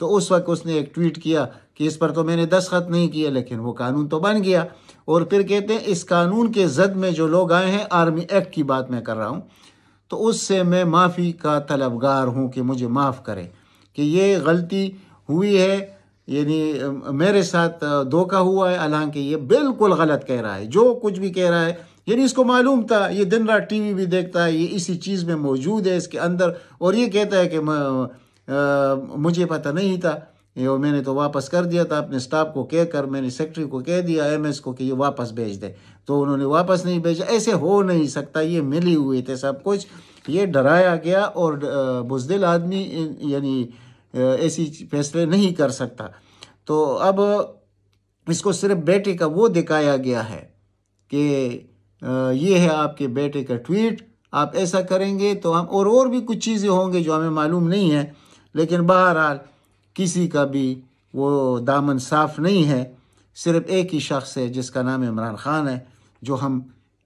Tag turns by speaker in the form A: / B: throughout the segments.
A: تو اس وقت اس نے ایک ٹویٹ کیا کہ اس پر تو میں نے دستخط نہیں کیا لیکن وہ قانون تو بن گیا، اور پھر کہتے ہیں اس قانون کے زد میں جو لوگ آئے ہیں، آرمی ایکٹ کی بات میں کر رہا ہوں، تو اس سے میں معافی کا طلبگار ہوں کہ مجھے معاف کرے کہ یہ غلطی ہوئی ہے، یعنی میرے ساتھ دھوکہ ہوا ہے، حالانکہ یہ بالکل غلط کہہ رہا ہے، جو کچھ بھی کہہ رہا ہے یعنی اس کو معلوم تھا، یہ دن رات ٹی وی بھی دیکھتا ہے، یہ اسی چیز میں موجود ہے اس کے اندر، اور یہ کہتا ہے کہ مجھے پتہ نہیں تھا، یہ میں نے تو واپس کر دیا تھا اپنے سٹاف کو کہہ کر، میں نے سیکٹری کو کہہ دیا ایم ایس کو کہ یہ واپس بھیج دے، تو انہوں نے واپس نہیں بھیجا۔ ایسے ہو نہیں سکتا، یہ ملی ہوئے تھے سب کچھ، یہ ڈرایا گیا، اور بزدل آدمی یعنی ایسی فیصلے نہیں کر سکتا۔ تو اب اس کو صرف بیٹے کا وہ دکھایا گیا ہے کہ یہ ہے آپ کے بیٹے کا ٹویٹ، آپ ایسا کریں گے تو ہم، اور بھی کچھ چیزیں ہوں گے جو ہمیں معلوم نہیں ہے، لیکن بہرحال کسی کا بھی وہ دامن صاف نہیں ہے، صرف ایک ہی شخص ہے جس کا نام عمران خان ہے، جو ہم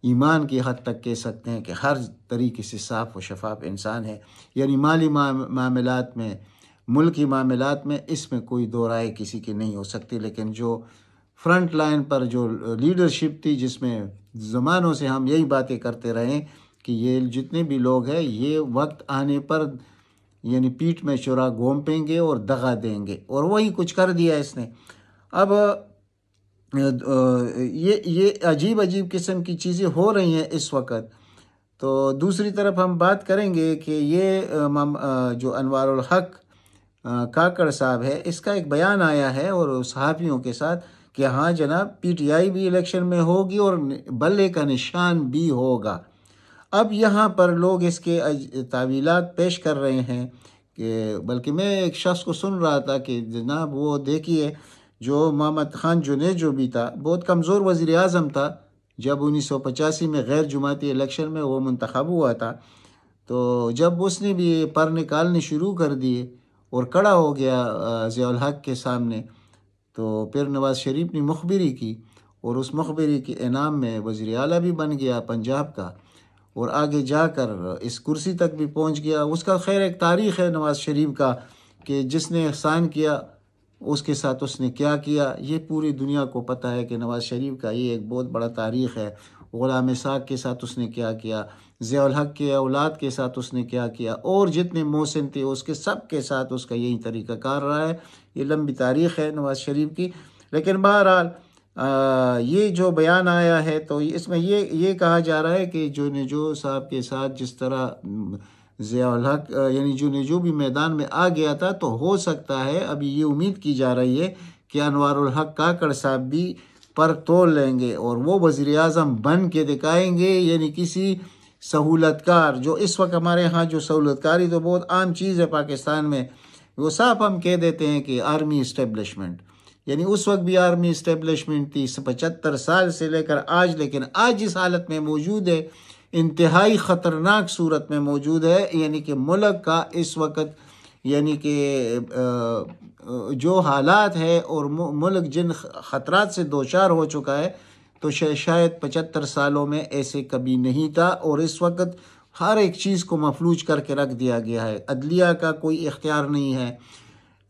A: ایمان کی حد تک کہہ سکتے ہیں کہ ہر طریقے سے صاف و شفاف انسان ہے، یعنی مالی معاملات میں، ملکی معاملات میں، اس میں کوئی دو رائے کسی کی نہیں ہو سکتی۔ لیکن جو فرنٹ لائن پر جو لیڈرشپ تھی، جس میں زمانوں سے ہم یہی باتیں کرتے رہے کہ یہ جتنے بھی لوگ ہیں یہ وقت آنے پر یعنی پیٹھ میں چھرا گھونپیں گے اور دغا دیں گے، اور وہی کچھ کر دیا اس نے۔ اب یہ عجیب قسم کی چیزیں ہو رہی ہیں اس وقت۔ تو دوسری طرف ہم بات کریں گے کہ یہ جو انوار الحق کاکڑ صاحب ہے، اس کا ایک بیان آیا ہے اور صحافیوں کے ساتھ کہ ہاں جناب پی ٹی آئی بھی الیکشن میں ہوگی اور بلے کا نشان بھی ہوگا۔ اب یہاں پر لوگ اس کے تعویلات پیش کر رہے ہیں کہ، بلکہ میں ایک شخص کو سن رہا تھا کہ جناب وہ دیکھیے جو محمد خان جنید جو بھی تھا، بہت کمزور وزیر اعظم تھا، جب 1985 میں غیر جماعتی الیکشن میں وہ منتخب ہوا تھا، تو جب اس نے بھی پر نکالنے شروع کر دیے اور کھڑا ہو گیا ضیاء الحق کے سامنے، تو پھر نواز شریف نے مخبری کی، اور اس مخبری کے انعام میں وزیر اعلیٰ بھی بن گیا پنجاب کا، اور آگے جا کر اس کرسی تک بھی پہنچ گیا۔ اس کا خیر ایک تاریخ ہے نواز شریف کا کہ جس نے احسان کیا اس کے ساتھ اس نے کیا کیا، یہ پوری دنیا کو پتہ ہے کہ نواز شریف کا یہ ایک بہت بڑا تاریخ ہے۔ غلام اسحاق کے ساتھ اس نے کیا کیا، ضیاء الحق کے اولاد کے ساتھ اس نے کیا کیا، اور جتنے محسن تھے اس کے سب کے ساتھ اس کا یہی طریقہ کار رہا ہے۔ یہ لمبی تاریخ ہے نواز شریف کی، لیکن بہرحال یہ جو بیان آیا ہے تو اس میں یہ کہا جا رہا ہے کہ جو نجو صاحب کے ساتھ جس طرح ضیاء الحق یعنی جو نجو بھی میدان میں آ گیا تھا، تو ہو سکتا ہے ابھی یہ امید کی جا رہی ہے کہ انوار الحق کاکڑ صاحب بھی پر تول لیں گے اور وہ وزیر اعظم بن کے دکھائیں گے، یعنی کسی سہولت کار، جو اس وقت ہمارے ہاں جو سہولت کاری تو بہت عام چیز ہے پاکستان میں، وہ صاف ہم کہہ دیتے ہیں کہ آرمی اسٹیبلشمنٹ، یعنی اس وقت بھی آرمی اسٹیبلشمنٹ تھی 75 سال سے لے کر آج، لیکن آج جس حالت میں موجود ہے انتہائی خطرناک صورت میں موجود ہے، یعنی کہ ملک کا اس وقت یعنی کہ جو حالات ہے اور ملک جن خطرات سے دوچار ہو چکا ہے، تو شاید 75 سالوں میں ایسے کبھی نہیں تھا، اور اس وقت ہر ایک چیز کو مفلوج کر کے رکھ دیا گیا ہے۔ عدلیہ کا کوئی اختیار نہیں ہے،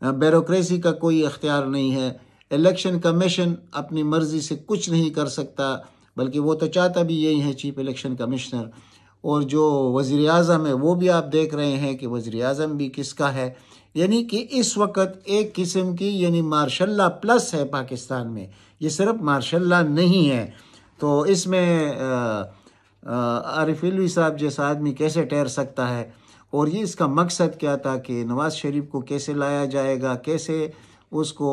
A: بیوروکریسی کا کوئی اختیار نہیں ہے، الیکشن کمیشن اپنی مرضی سے کچھ نہیں کر سکتا، بلکہ وہ تو چاہتا بھی یہی ہے چیف الیکشن کمشنر، اور جو وزیر اعظم ہے وہ بھی آپ دیکھ رہے ہیں کہ وزیر اعظم بھی کس کا ہے، یعنی کہ اس وقت ایک قسم کی یعنی مارشل لا پلس ہے پاکستان میں، یہ صرف مارشل لا نہیں ہے۔ تو اس میں عارف علوی صاحب جیسا آدمی کیسے ٹھہر سکتا ہے، اور یہ اس کا مقصد کیا تھا کہ نواز شریف کو کیسے لایا جائے گا، کیسے اس کو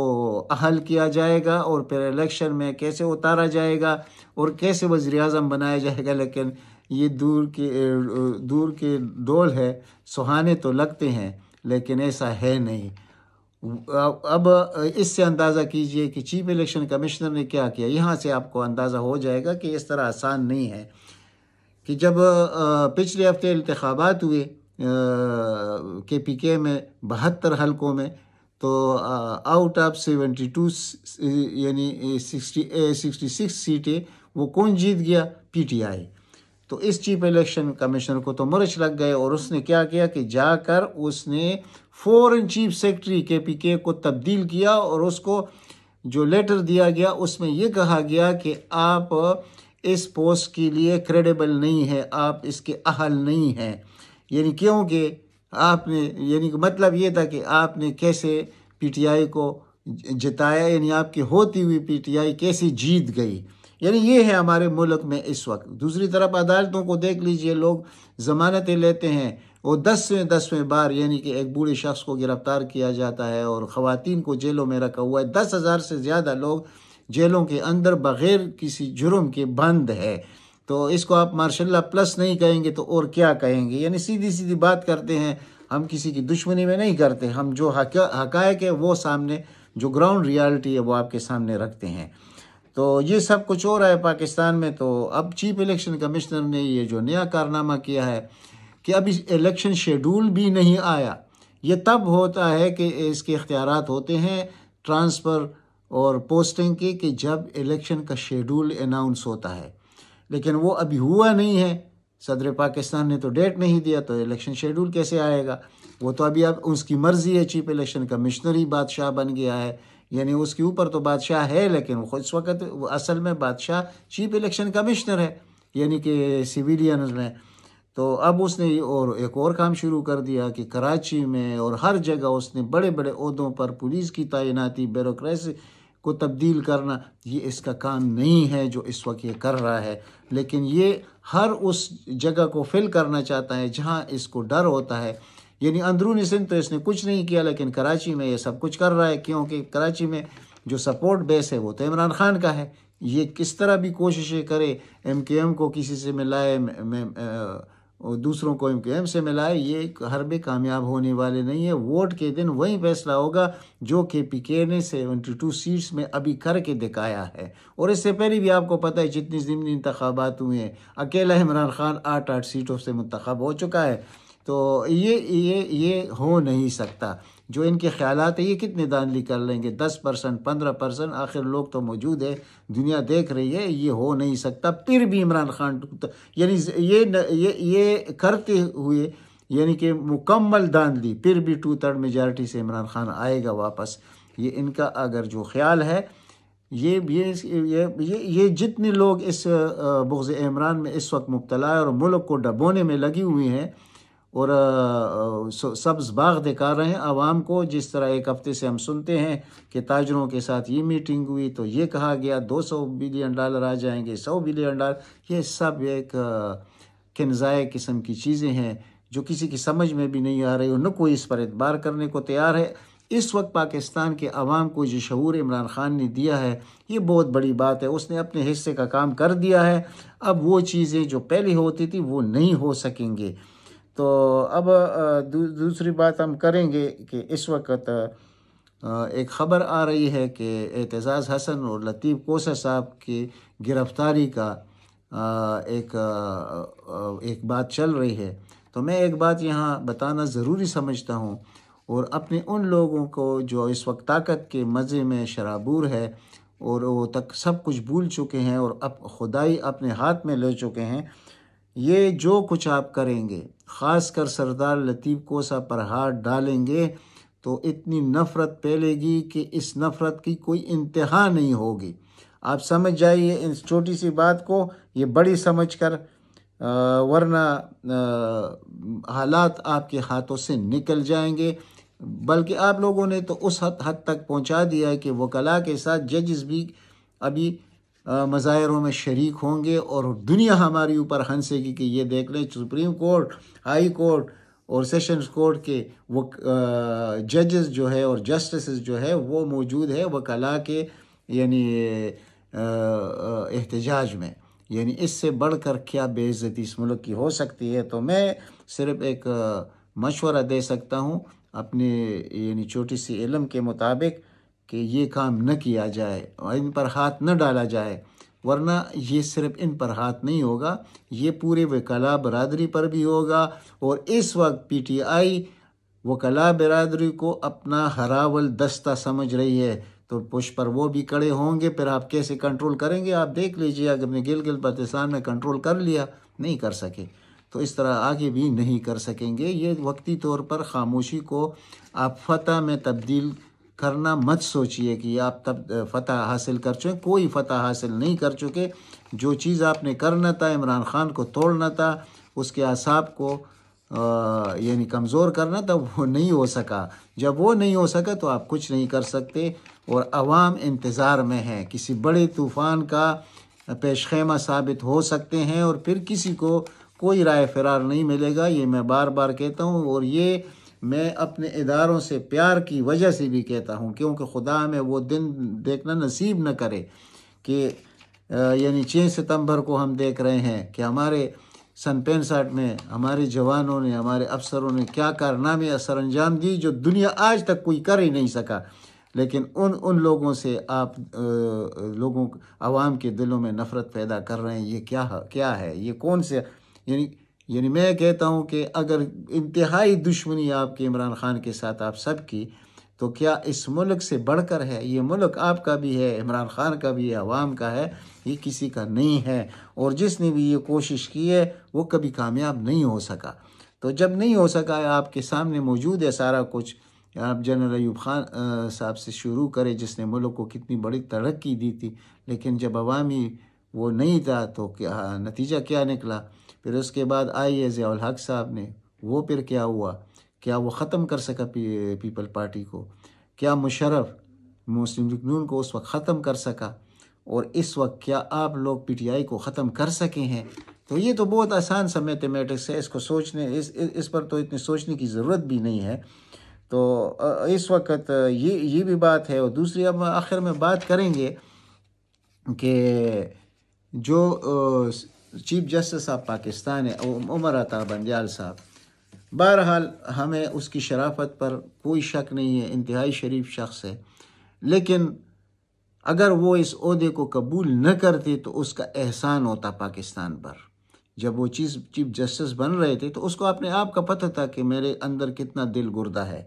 A: حل کیا جائے گا، اور پھر الیکشن میں کیسے اتارا جائے گا اور کیسے وزیر اعظم بنایا جائے گا۔ لیکن یہ دور کے ڈول ہے، سہانے تو لگتے ہیں لیکن ایسا ہے نہیں۔ اب اس سے اندازہ کیجئے کہ چیف الیکشن کمشنر نے کیا کیا، یہاں سے آپ کو اندازہ ہو جائے گا کہ اس طرح آسان نہیں ہے کہ جب پچھلے ہفتے انتخابات ہوئے کے پی کے میں 72 حلقوں میں، تو آؤٹ آف 72 یعنی 66 سیٹیں وہ کون جیت گیا؟ P T I. تو اس چیف الیکشن کمشنر کو تو مرچ لگ گئے، اور اس نے کیا کیا کہ جا کر اس نے فوراً چیف سیکرٹری KPK کو تبدیل کیا، اور اس کو جو لیٹر دیا گیا اس میں یہ کہا گیا کہ آپ اس پوسٹ کے لیے کریڈیبل نہیں ہے، آپ اس کے اہل نہیں ہیں، یعنی کیونکہ آپ نے، یعنی مطلب یہ تھا کہ آپ نے کیسے PTI کو جتایا، یعنی آپ کی ہوتی ہوئی PTI کیسے جیت گئی، یعنی یہ ہے ہمارے ملک میں اس وقت۔ دوسری طرف عدالتوں کو دیکھ لیجئے، لوگ ضمانتیں لیتے ہیں، وہ 10ویں بار یعنی کہ ایک بوڑھے شخص کو گرفتار کیا جاتا ہے، اور خواتین کو جیلوں میں رکھا ہوا ہے۔ 10,000 سے زیادہ لوگ جیلوں کے اندر بغیر کسی جرم کے بند ہے، تو اس کو آپ مارشل لا پلس نہیں کہیں گے تو اور کیا کہیں گے؟ یعنی سیدھی سیدھی بات کرتے ہیں، ہم کسی کی دشمنی میں نہیں کرتے، ہم جو حقائق ہے وہ سامنے، جو گراؤنڈ ریالٹی ہے وہ آپ کے سامنے رکھتے ہیں۔ تو یہ سب کچھ ہو رہا ہے پاکستان میں۔ تو اب چیف الیکشن کمشنر نے یہ جو نیا کارنامہ کیا ہے کہ اب الیکشن شیڈول بھی نہیں آیا۔ یہ تب ہوتا ہے کہ اس کے اختیارات ہوتے ہیں ٹرانسفر اور پوسٹنگ کے، کہ جب الیکشن کا شیڈول اناؤنس ہوتا ہے، لیکن وہ ابھی ہوا نہیں ہے۔ صدر پاکستان نے تو ڈیٹ نہیں دیا، تو الیکشن شیڈول کیسے آئے گا؟ وہ تو ابھی اب اس کی مرضی ہے، چیف الیکشن کمشنر ہی بادشاہ بن گیا ہے، یعنی اس کے اوپر تو بادشاہ ہے، لیکن وہ اس وقت اصل میں بادشاہ چیف الیکشن کمشنر ہے، یعنی کہ سویلینز میں۔ تو اب اس نے ایک اور کام شروع کر دیا کہ کراچی میں اور ہر جگہ اس نے بڑے بڑے عہدوں پر پولیس کی تعیناتی، بیوروکریسی کو تبدیل کرنا۔ یہ اس کا کام نہیں ہے جو اس وقت یہ کر رہا ہے، لیکن یہ ہر اس جگہ کو فل کرنا چاہتا ہے جہاں اس کو ڈر ہوتا ہے۔ یعنی اندرونی سندھ تو اس نے کچھ نہیں کیا، لیکن کراچی میں یہ سب کچھ کر رہا ہے، کیونکہ کراچی میں جو سپورٹ بیس ہے وہ تو عمران خان کا ہے۔ یہ کس طرح بھی کوششیں کرے MKM کو کسی سے ملائے، دوسروں کو MKM سے ملائے، یہ حربے کامیاب ہونے والے نہیں ہے۔ ووٹ کے دن وہی فیصلہ ہوگا جو KPK نے 72 سیٹس میں ابھی کر کے دکھایا ہے، اور اس سے پہلے بھی آپ کو پتہ ہے جتنی ضمنی انتخابات ہوئے ہیں، اکیلا عمران خان 8 سیٹوں سے منتخب ہو چکا ہے۔ تو یہ ہو نہیں سکتا۔ جو ان کے خیالات ہیں، یہ کتنے دھاندلی کر لیں گے؟ 10%، 15%، آخر لوگ تو موجود ہے، دنیا دیکھ رہی ہے، یہ ہو نہیں سکتا۔ پھر بھی عمران خان یعنی یہ کرتے ہوئے، یعنی کہ مکمل دھاندلی، پھر بھی 2/3 میجارٹی سے عمران خان آئے گا واپس۔ یہ ان کا اگر جو خیال ہے، یہ جتنے لوگ اس بغض عمران میں اس وقت مبتلا ہے اور ملک کو ڈبونے میں لگی ہوئی ہیں اور سبز باغ دکھا رہے ہیں عوام کو، جس طرح ایک ہفتے سے ہم سنتے ہیں کہ تاجروں کے ساتھ یہ میٹنگ ہوئی تو یہ کہا گیا $200 بلین آ جائیں گے، $100 بلین، یہ سب ایک کنزائے قسم کی چیزیں ہیں جو کسی کی سمجھ میں بھی نہیں آ رہی، اور نہ کوئی اس پر اعتبار کرنے کو تیار ہے۔ اس وقت پاکستان کے عوام کو جو شعور عمران خان نے دیا ہے، یہ بہت بڑی بات ہے۔ اس نے اپنے حصے کا کام کر دیا ہے، اب وہ چیزیں جو پہلے ہوتی تھی وہ نہیں ہو سکیں گے۔ تو اب دوسری بات ہم کریں گے کہ اس وقت ایک خبر آ رہی ہے کہ اعتزاز حسن اور لطیف کوسہ صاحب کی گرفتاری کا ایک بات چل رہی ہے۔ تو میں ایک بات یہاں بتانا ضروری سمجھتا ہوں، اور اپنے ان لوگوں کو جو اس وقت طاقت کے مزے میں شرابور ہے اور وہ تک سب کچھ بھول چکے ہیں اور اب خدائی اپنے ہاتھ میں لے چکے ہیں، یہ جو کچھ آپ کریں گے، خاص کر سردار لطیف کوسہ پر ہاتھ ڈالیں گے تو اتنی نفرت پھیلے گی کہ اس نفرت کی کوئی انتہا نہیں ہوگی۔ آپ سمجھ جائیے اس چھوٹی سی بات کو، یہ بڑی سمجھ کر، ورنہ حالات آپ کے ہاتھوں سے نکل جائیں گے۔ بلکہ آپ لوگوں نے تو اس حد تک پہنچا دیا ہے کہ وکلاء کے ساتھ ججز بھی ابھی مظاہروں میں شریک ہوں گے، اور دنیا ہماری اوپر ہنسے گی کہ یہ دیکھ لیں سپریم کورٹ، ہائی کورٹ اور سیشنز کورٹ کے وہ ججز جو ہے اور جسٹسز جو ہے وہ موجود ہے وکلاء کے یعنی احتجاج میں۔ یعنی اس سے بڑھ کر کیا بے عزتی اس ملک کی ہو سکتی ہے؟ تو میں صرف ایک مشورہ دے سکتا ہوں اپنے یعنی چھوٹی سی علم کے مطابق کہ یہ کام نہ کیا جائے اور ان پر ہاتھ نہ ڈالا جائے، ورنہ یہ صرف ان پر ہاتھ نہیں ہوگا، یہ پورے وکلاء برادری پر بھی ہوگا۔ اور اس وقت PTI وکلاء برادری کو اپنا ہراول دستہ سمجھ رہی ہے، تو پش پر وہ بھی کڑے ہوں گے، پھر آپ کیسے کنٹرول کریں گے؟ آپ دیکھ لیجئے، اگر نے گلگت بلتستان میں کنٹرول کر لیا، نہیں کر سکے، تو اس طرح آگے بھی نہیں کر سکیں گے۔ یہ وقتی طور پر خاموشی کو آپ فتح میں تبدیل کرنا مت سوچئے کہ آپ تب فتح حاصل کر چکے، کوئی فتح حاصل نہیں کر چکے۔ جو چیز آپ نے کرنا تھا، عمران خان کو توڑنا تھا، اس کے اعصاب کو یعنی کمزور کرنا تھا، وہ نہیں ہو سکا۔ جب وہ نہیں ہو سکا تو آپ کچھ نہیں کر سکتے، اور عوام انتظار میں ہے، کسی بڑے طوفان کا پیش خیمہ ثابت ہو سکتے ہیں، اور پھر کسی کو کوئی رائے فرار نہیں ملے گا۔ یہ میں بار بار کہتا ہوں، اور یہ میں اپنے اداروں سے پیار کی وجہ سے بھی کہتا ہوں، کیونکہ خدا ہمیں وہ دن دیکھنا نصیب نہ کرے کہ یعنی 6 ستمبر کو ہم دیکھ رہے ہیں کہ ہمارے سن 65 میں ہمارے جوانوں نے، ہمارے افسروں نے کیا کارنامے سر انجام دی جو دنیا آج تک کوئی کر ہی نہیں سکا، لیکن ان لوگوں سے آپ لوگوں عوام کے دلوں میں نفرت پیدا کر رہے ہیں۔ یہ کیا ہے؟ یہ کون سے یعنی میں کہتا ہوں کہ اگر انتہائی دشمنی آپ کے عمران خان کے ساتھ آپ سب کی، تو کیا اس ملک سے بڑھ کر ہے؟ یہ ملک آپ کا بھی ہے، عمران خان کا بھی ہے، عوام کا ہے، یہ کسی کا نہیں ہے۔ اور جس نے بھی یہ کوشش کی ہے وہ کبھی کامیاب نہیں ہو سکا۔ تو جب نہیں ہو سکا ہے، آپ کے سامنے موجود ہے سارا کچھ۔ آپ جنرل ایوب خان صاحب سے شروع کرے، جس نے ملک کو کتنی بڑی ترقی دی تھی، لیکن جب عوامی وہ نہیں تھا تو کیا نتیجہ کیا نکلا؟ پھر اس کے بعد آئی ہے ضیاء الحق صاحب نے، وہ پھر کیا ہوا؟ کیا وہ ختم کر سکا پیپل پارٹی کو؟ کیا مشرف مسلم لیگ نون کو اس وقت ختم کر سکا؟ اور اس وقت کیا آپ لوگ پی ٹی آئی کو ختم کر سکے ہیں؟ تو یہ تو بہت آسان سا میتھمیٹکس ہے، اس کو سوچنے اس پر تو اتنے سوچنے کی ضرورت بھی نہیں ہے۔ تو اس وقت یہ بھی بات ہے۔ اور دوسری اب آخر میں بات کریں گے کہ جو چیف جسٹس آف پاکستان ہے عمر عطا بندیال صاحب، بہرحال ہمیں اس کی شرافت پر کوئی شک نہیں ہے، انتہائی شریف شخص ہے، لیکن اگر وہ اس عہدے کو قبول نہ کرتے تو اس کا احسان ہوتا پاکستان پر۔ جب وہ چیف جسٹس بن رہے تھے تو اس کو اپنے آپ کا پتہ تھا کہ میرے اندر کتنا دل گردہ ہے۔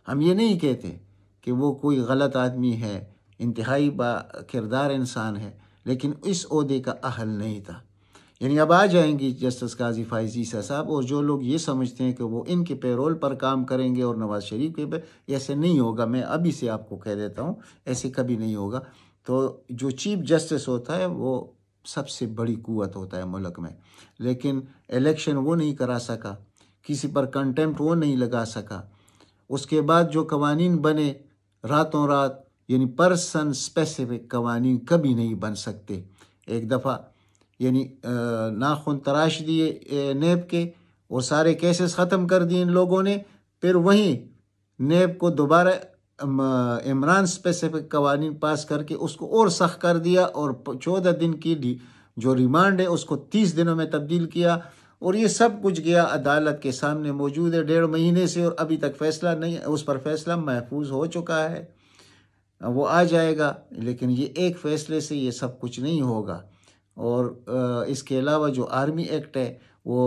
A: ہم یہ نہیں کہتے کہ وہ کوئی غلط آدمی ہے، انتہائی با کردار انسان ہے، لیکن اس عہدے کا اہل نہیں تھا۔ یعنی اب آ جائیں گی جسٹس قاضی فائز عیسیٰ صاحب، اور جو لوگ یہ سمجھتے ہیں کہ وہ ان کے پیرول پر کام کریں گے اور نواز شریف کے پہ، ایسے نہیں ہوگا۔ میں ابھی سے آپ کو کہہ دیتا ہوں، ایسے کبھی نہیں ہوگا۔ تو جو چیف جسٹس ہوتا ہے وہ سب سے بڑی قوت ہوتا ہے ملک میں، لیکن الیکشن وہ نہیں کرا سکا، کسی پر کنٹمپٹ وہ نہیں لگا سکا۔ اس کے بعد جو قوانین بنے راتوں رات، یعنی پرسن اسپیسیفک قوانین کبھی نہیں بن سکتے۔ ایک دفعہ یعنی ناخن تراش دیے نیب کے، اور سارے کیسز ختم کر دیے ان لوگوں نے، پھر وہیں نیب کو دوبارہ عمران اسپیسیفک قوانین پاس کر کے اس کو اور سخت کر دیا، اور 14 دن کی جو ریمانڈ ہے اس کو 30 دنوں میں تبدیل کیا، اور یہ سب کچھ گیا عدالت کے سامنے موجود ہے 1.5 مہینے سے، اور ابھی تک فیصلہ نہیں، اس پر فیصلہ محفوظ ہو چکا ہے، وہ آ جائے گا، لیکن یہ ایک فیصلے سے یہ سب کچھ نہیں ہوگا۔ اور اس کے علاوہ جو آرمی ایکٹ ہے، وہ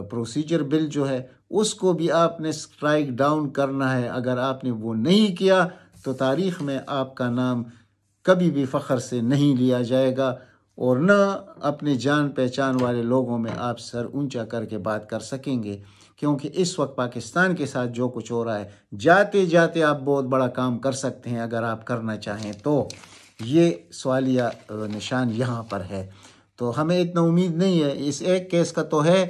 A: پروسیجر بل جو ہے، اس کو بھی آپ نے سٹرائک ڈاؤن کرنا ہے۔ اگر آپ نے وہ نہیں کیا تو تاریخ میں آپ کا نام کبھی بھی فخر سے نہیں لیا جائے گا، اور نہ اپنے جان پہچان والے لوگوں میں آپ سر اونچا کر کے بات کر سکیں گے، کیونکہ اس وقت پاکستان کے ساتھ جو کچھ ہو رہا ہے، جاتے جاتے آپ بہت بڑا کام کر سکتے ہیں اگر آپ کرنا چاہیں تو۔ یہ سوالیہ نشان یہاں پر ہے۔ تو ہمیں اتنا امید نہیں ہے، اس ایک کیس کا تو ہے،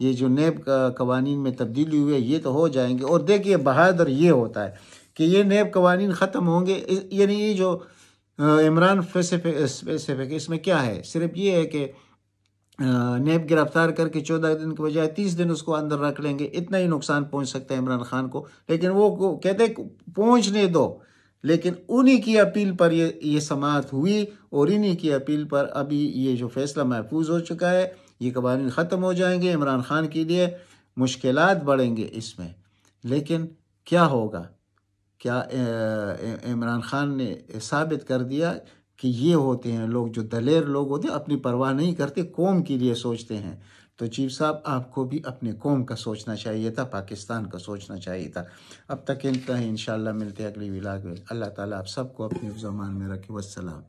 A: یہ جو نیب کا قوانین میں تبدیلی ہوئی ہے یہ تو ہو جائیں گے۔ اور دیکھیے بہادر یہ ہوتا ہے کہ یہ نیب قوانین ختم ہوں گے، یعنی یہ جو عمران اسپیسیفک اس میں کیا ہے، صرف یہ ہے کہ نیب گرفتار کر کے 14 دن کے بجائے 30 دن اس کو اندر رکھ لیں گے، اتنا ہی نقصان پہنچ سکتا ہے عمران خان کو، لیکن وہ کہتے پہنچنے دو۔ لیکن انہی کی اپیل پر یہ سماعت ہوئی، اور انہی کی اپیل پر ابھی یہ جو فیصلہ محفوظ ہو چکا ہے، یہ قوانین ختم ہو جائیں گے۔ عمران خان کے لیے مشکلات بڑھیں گے اس میں، لیکن کیا ہوگا؟ کیا عمران خان نے ثابت کر دیا کہ یہ ہوتے ہیں لوگ جو دلیر لوگ ہوتے ہیں، اپنی پرواہ نہیں کرتے، قوم کے لیے سوچتے ہیں۔ تو چیف صاحب آپ کو بھی اپنے قوم کا سوچنا چاہیے تھا، پاکستان کا سوچنا چاہیے تھا۔ اب تک انتہا انشاءاللہ ملتے اگلی ولاگ میں۔ اللہ تعالیٰ آپ سب کو اپنے زمان میں رکھے۔ والسلام۔